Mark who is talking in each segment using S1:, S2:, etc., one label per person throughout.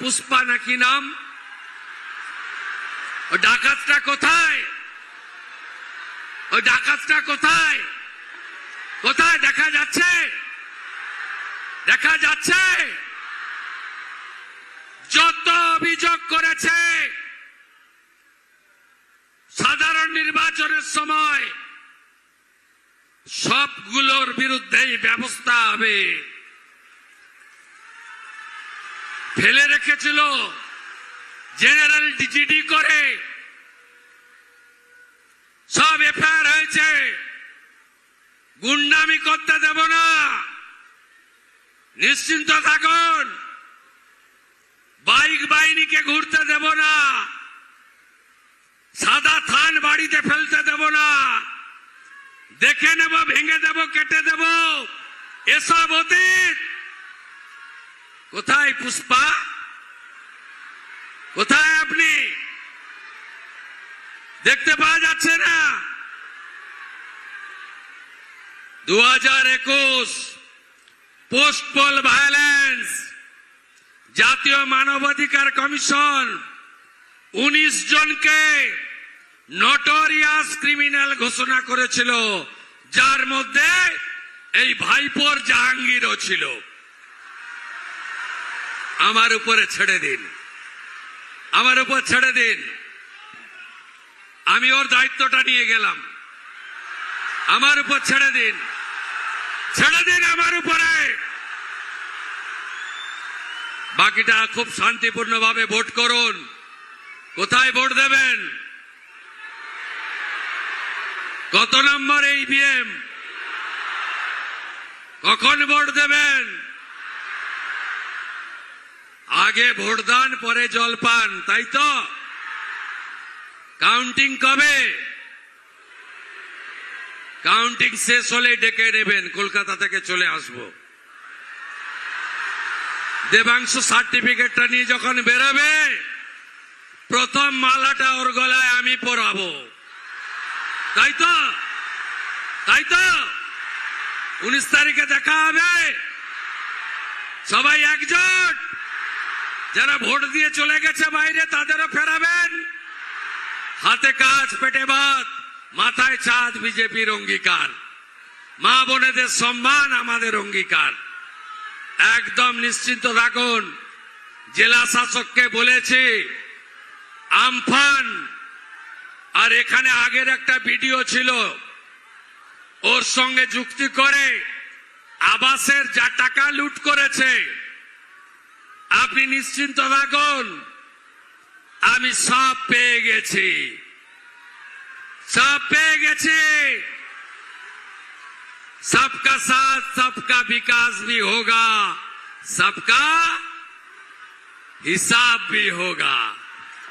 S1: পুষ্পা নাকি নাম, ওই ডাকাতটা কোথায়? ওই ডাকাতটা কোথায়? কোথায় দেখা যাচ্ছে? দেখা যাচ্ছে? যত অভিযোগ করেছে সাধারণ নির্বাচনের সময় সবগুলোর বিরুদ্ধেই ব্যবস্থা হবে। ফেলে রেখেছিল জেনারেল ডিজিডি করে, সব এফআইআর হয়েছে। গুন্ডামি করতে দেব না, নিশ্চিন্ত থাকুন। বাইক বাহিনীকে ঘুরতে দেব না, সাদা থান বাড়িতে ফেলতে দেব না, দেখে নেব, ভেঙে দেব, কেটে দেব, এসব অতীত। কোথায় পুষ্পা? কোথায় আপনি? দেখতে পাওয়া যাচ্ছে না? 2021 পোস্ট পোল ভায়োলেন্স, জাতীয় মানবাধিকার কমিশন 19 জনকে নটোরিয়াস ক্রিমিনাল ঘোষণা করেছিল, যার মধ্যে এই ভাইপোর জাহাঙ্গীরও ছিল। আমার উপরে ছেড়ে দিন, আমার উপর ছেড়ে দিন, আমি ওর দায়িত্বটা নিয়ে গেলাম। আমার উপর ছেড়ে দিন, ছেড়ে দিন আমার উপরে। বাকিটা খুব শান্তিপূর্ণভাবে ভোট করুন। কোথায় ভোট দেবেন? কত নম্বর ইভিএম? কখন ভোট দেবেন? আগে ভোটদান, পরে জলপান, তাই তো? কাউন্টিং কবে? কাউন্টিং শেষ হলে ডেকে নেবেন, কলকাতা থেকে চলে আসব। দেবাংশু সার্টিফিকেটটা নিয়ে যখন বেরোবে, প্রথম মালাটা ওর গলায় আমি পরাবো, তাই তো? তাই তো? 19 তারিখে দেখা হবে। সবাই একজোট। যারা ভোট দিয়ে চলে গেছে বাইরে, তাদেরও ফেরাবেন। হাতে কাজ, পেটে ভাত, মাথায় ছাদ বিজেপির অঙ্গীকার। মা বোনেদের সম্মান আমাদের অঙ্গীকার। একদম নিশ্চিন্ত থাকুন। জেলা শাসককে বলেছি, আমফান আর এখানে আগের একটা ভিডিও ছিল, ওর সঙ্গে যুক্তি করে আবাসের যা টাকা লুট করেছে, আপনি নিশ্চিন্ত থাকুন, আমি সব পেয়ে গেছি, সব পেয়ে গেছি। सबका साथ सबका विकास भी होगा, सबका हिसाब भी होगा।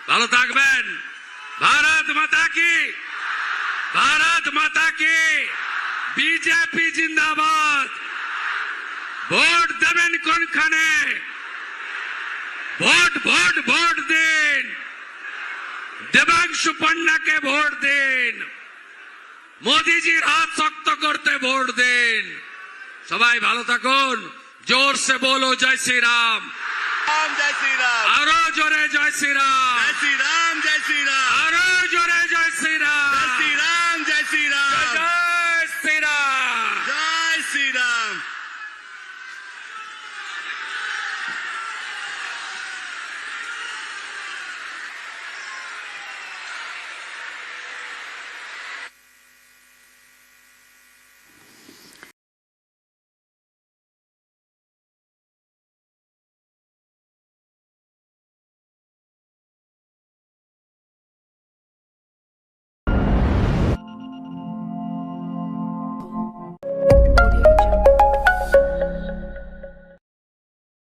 S1: ভালো থাকবেন। ভারত মাতা কি, ভারত মাতা কি, বিজেপি জিন্দাবাদ। ভোট দেবেন কোনখানে? ভোট ভোট ভোট দিন। দেবাংশু পান্ডাকে ভোট দিন। মোদিজির হাত শক্ত করতে ভোট দিন। সবাই ভালো থাকুন। জোর সে বলো জয় শ্রী রাম।
S2: जय श्री राम।
S1: আরো জোরে জয় শ্রী রাম।
S2: जय श्री राम। जय श्री राम।